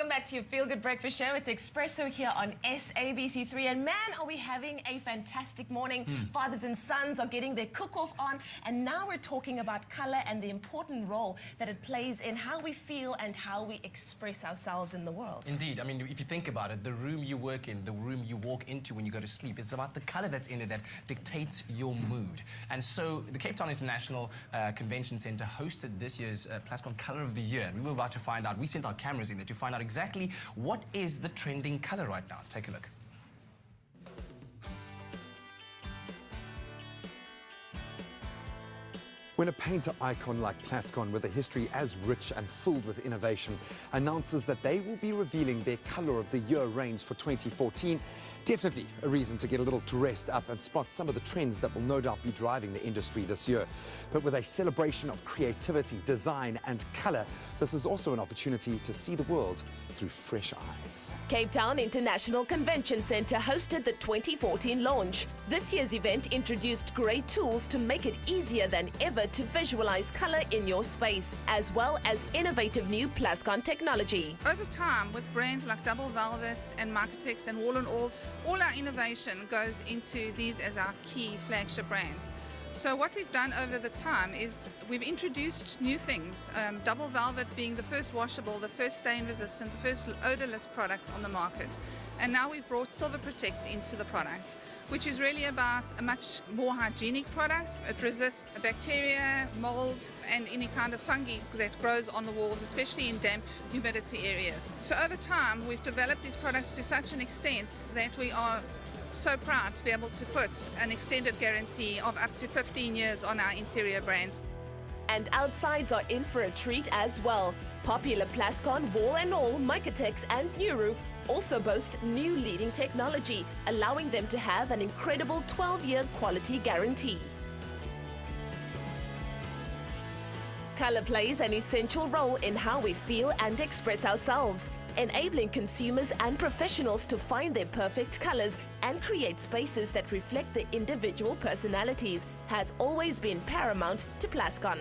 Welcome back to your Feel Good Breakfast Show. It's Espresso here on SABC3. And man, are we having a fantastic morning. Fathers and sons are getting their cook-off on. And now we're talking about colour and the important role that it plays in how we feel and how we express ourselves in the world. Indeed. I mean, if you think about it, the room you work in, the room you walk into when you go to sleep, it's about the colour that's in it that dictates your mood. And so the Cape Town International Convention Centre hosted this year's Plascon Colour of the Year. And we were about to find out, we sent our cameras in there to find out exactly what is the trending colour right now. Take a look. When a painter icon like Plascon, with a history as rich and filled with innovation, announces that they will be revealing their Colour of the Year range for 2014, definitely a reason to get a little dressed up and spot some of the trends that will no doubt be driving the industry this year. But with a celebration of creativity, design and colour, this is also an opportunity to see the world through fresh eyes. Cape Town International Convention Centre hosted the 2014 launch. This year's event introduced great tools to make it easier than ever to visualize colour in your space, as well as innovative new Plascon technology. Over time, with brands like Double Velvet and Marketex and all our innovation goes into these as our key flagship brands. So what we've done over the time is we've introduced new things, Double Velvet being the first washable, the first stain resistant, the first odorless product on the market. And now we've brought Silver Protect into the product, which is really about a much more hygienic product. It resists bacteria, mold and any kind of fungi that grows on the walls, especially in damp humidity areas. So over time we've developed these products to such an extent that we are so proud to be able to put an extended guarantee of up to 15 years on our interior brands. And outsides are in for a treat as well. Popular Plascon, Wall and All, Marketex and New Roof also boast new leading technology, allowing them to have an incredible 12-year quality guarantee. Colour plays an essential role in how we feel and express ourselves, enabling consumers and professionals to find their perfect colours and create spaces that reflect their individual personalities has always been paramount to Plascon.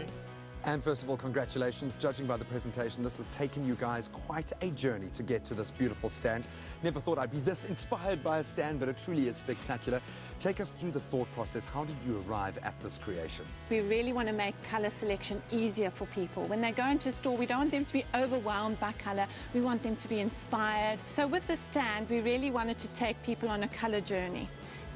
And first of all, congratulations. Judging by the presentation, this has taken you guys quite a journey to get to this beautiful stand. Never thought I'd be this inspired by a stand, but it truly is spectacular. Take us through the thought process. How did you arrive at this creation? We really want to make colour selection easier for people. When they go into a store, we don't want them to be overwhelmed by colour. We want them to be inspired. So with the stand, we really wanted to take people on a colour journey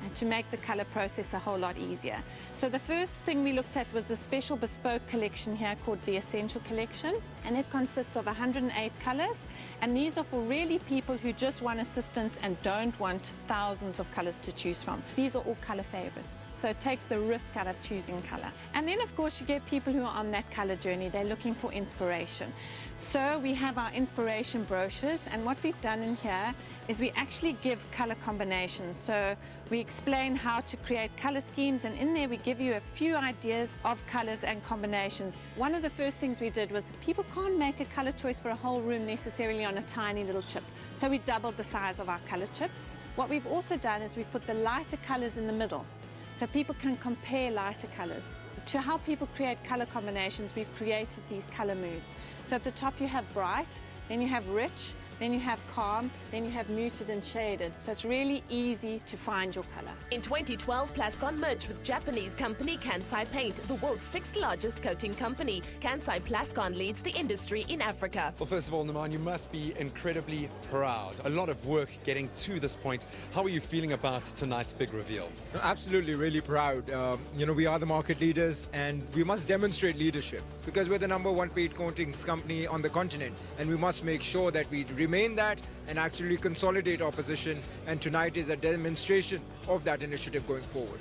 and to make the colour process a whole lot easier. So the first thing we looked at was the special bespoke collection here called the Essential Collection, and it consists of 108 colours, and these are for really people who just want assistance and don't want thousands of colours to choose from. These are all colour favourites, so it takes the risk out of choosing colour. And then of course you get people who are on that colour journey, they're looking for inspiration. So we have our inspiration brochures, and what we've done in here is we actually give colour combinations. So we explain how to create colour schemes, and in there we give you a few ideas of colours and combinations. One of the first things we did was people can't make a colour choice for a whole room necessarily on a tiny little chip. So we doubled the size of our colour chips. What we've also done is we've put the lighter colours in the middle, so people can compare lighter colours. To help people create colour combinations, we've created these colour moods. So at the top you have bright, then you have rich, then you have calm, then you have muted and shaded. So it's really easy to find your colour. In 2012, Plascon merged with Japanese company Kansai Paint, the world's 6th largest coating company. Kansai Plascon leads the industry in Africa. Well, first of all, Naman, you must be incredibly proud. A lot of work getting to this point. How are you feeling about tonight's big reveal? Absolutely, really proud. We are the market leaders and we must demonstrate leadership because we're the #1 paint coatings company on the continent, and we must make sure that we remain that and actually consolidate our position, and tonight is a demonstration of that initiative going forward.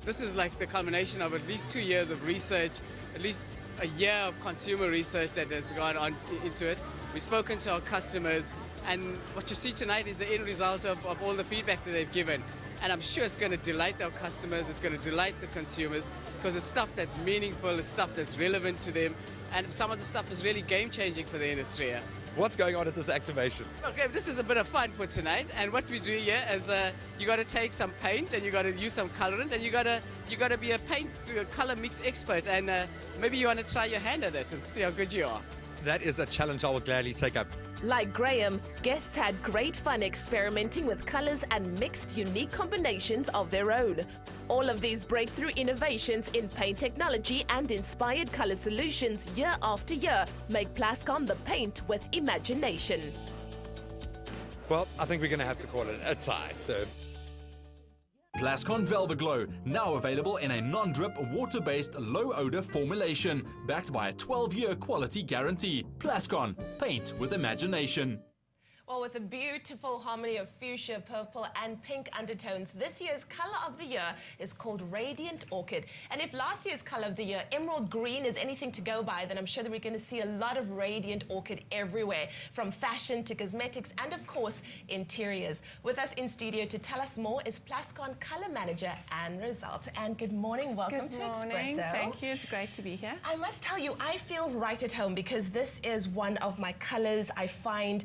This is like the culmination of at least 2 years of research, at least a year of consumer research that has gone on into it. We've spoken to our customers, and what you see tonight is the end result of all the feedback that they've given. And I'm sure it's going to delight our customers, it's going to delight the consumers, because it's stuff that's meaningful, it's stuff that's relevant to them, and some of the stuff is really game-changing for the industry. What's going on at this activation? Okay, this is a bit of fun for tonight, and what we do here is you got to take some paint and you got to use some colorant, and you got to be a paint color mix expert, and maybe you want to try your hand at it and see how good you are. That is a challenge I will gladly take up. Like Graham, guests had great fun experimenting with colors and mixed unique combinations of their own. All of these breakthrough innovations in paint technology and inspired color solutions year after year make Plascon the paint with imagination. Well, I think we're going to have to call it a tie, so... Plascon Velvet Glow, now available in a non-drip, water-based, low-odor formulation, backed by a 12-year quality guarantee. Plascon, paint with imagination. Well, with a beautiful harmony of fuchsia, purple and pink undertones, this year's colour of the year is called Radiant Orchid. And if last year's colour of the year, emerald green, is anything to go by, then I'm sure that we're going to see a lot of Radiant Orchid everywhere, from fashion to cosmetics and, of course, interiors. With us in studio to tell us more is Plascon Colour Manager Anne Result. Anne, good morning. Welcome to Expresso. Thank you. It's great to be here. I must tell you, I feel right at home because this is one of my colours. I find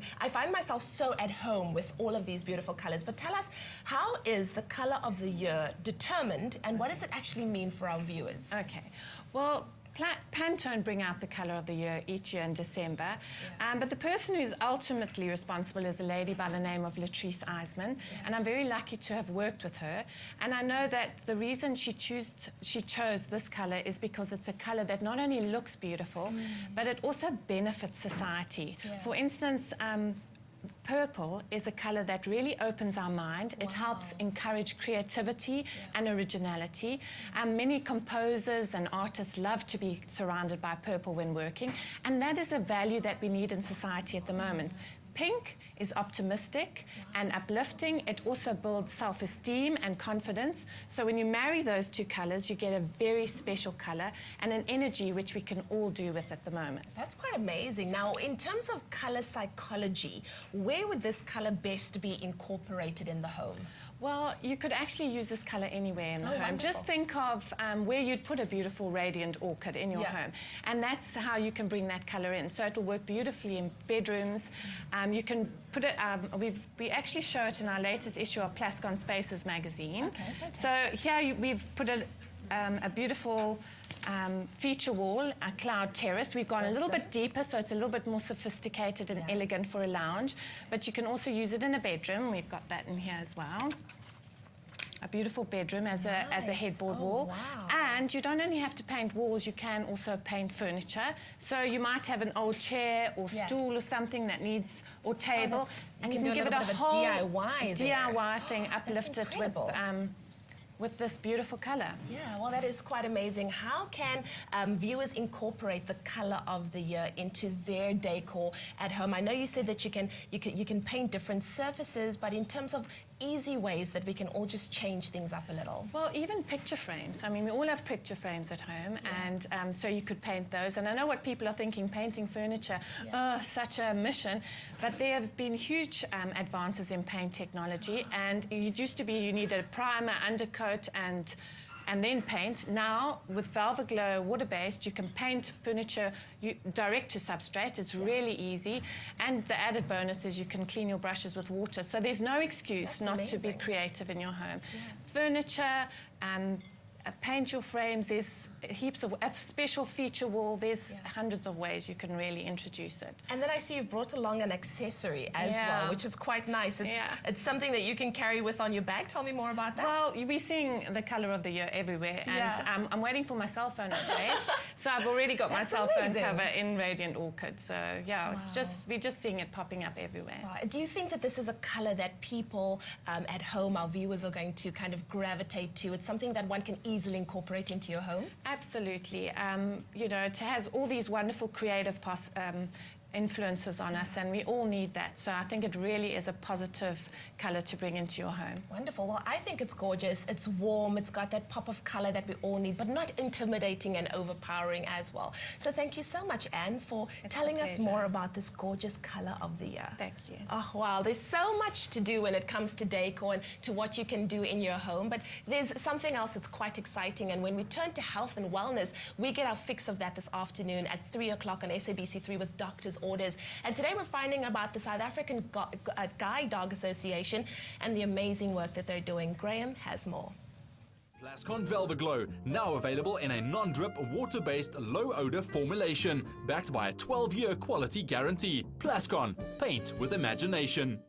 myself so at home with all of these beautiful colors. But tell us, how is the color of the year determined and what does it actually mean for our viewers? Okay. Well, Pantone bring out the colour of the year each year in December, but the person who's ultimately responsible is a lady by the name of Latrice Eisman, and I'm very lucky to have worked with her. And I know that the reason she chose this colour is because it's a colour that not only looks beautiful, but it also benefits society. For instance, purple is a colour that really opens our mind. It helps encourage creativity and originality. Many composers and artists love to be surrounded by purple when working, and that is a value that we need in society at the moment. Pink is optimistic and uplifting. It also builds self-esteem and confidence. So when you marry those two colours, you get a very special colour and an energy which we can all do with at the moment. That's quite amazing. Now, in terms of colour psychology, where would this colour best be incorporated in the home? Well, you could actually use this colour anywhere in the home. Wonderful. Just think of where you'd put a beautiful radiant orchid in your home. And that's how you can bring that colour in. So it'll work beautifully in bedrooms. You can put it, we actually show it in our latest issue of Plascon Spaces magazine. So here we've put a beautiful feature wall, a cloud terrace. We've gone a little bit deeper, so it's a little bit more sophisticated and elegant for a lounge. But you can also use it in a bedroom. We've got that in here as well. A beautiful bedroom as a headboard wall. And you don't only have to paint walls, you can also paint furniture. So you might have an old chair or stool or something that needs, or table, and you can give it a whole DIY thing, uplift it with this beautiful colour. Yeah, well, that is quite amazing. How can viewers incorporate the colour of the year into their decor at home? I know you said that you can paint different surfaces, but in terms of easy ways that we can all just change things up a little. Well, even picture frames. I mean, we all have picture frames at home, and so you could paint those. And I know what people are thinking, painting furniture, such a mission. But there have been huge advances in paint technology, and it used to be you needed a primer, undercoat, and then paint. Now, with Velvet Glow water-based, you can paint furniture direct to substrate. It's really easy. And the added bonus is you can clean your brushes with water. So there's no excuse not to be creative in your home. Furniture, paint your frames. There's heaps of a special feature wall. There's hundreds of ways you can really introduce it. And then I see you've brought along an accessory as well, which is quite nice. It's something that you can carry with on your bag. Tell me more about that. Well, you'll be seeing the colour of the year everywhere, and I'm waiting for my cell phone update. So I've already got my cell phone cover in Radiant Orchid. So it's just, we're just seeing it popping up everywhere. Wow. Do you think that this is a colour that people at home, our viewers, are going to kind of gravitate to? It's something that one can easily incorporate into your home? Absolutely. You know, it has all these wonderful creative influences on us, and we all need that. So I think it really is a positive colour to bring into your home. Wonderful. Well, I think it's gorgeous. It's warm. It's got that pop of colour that we all need, but not intimidating and overpowering as well. So thank you so much, Anne, for telling us more about this gorgeous colour of the year. Thank you. Oh, wow. There's so much to do when it comes to decor and to what you can do in your home, but there's something else that's quite exciting. And when we turn to health and wellness, we get our fix of that this afternoon at 3 o'clock on SABC3 with Doctor's Orders. And today we're finding about the South African Guide Dog Association and the amazing work that they're doing. Graham has more. Plascon Velveglow, now available in a non-drip, water-based, low-odor formulation, backed by a 12-year quality guarantee. Plascon, paint with imagination.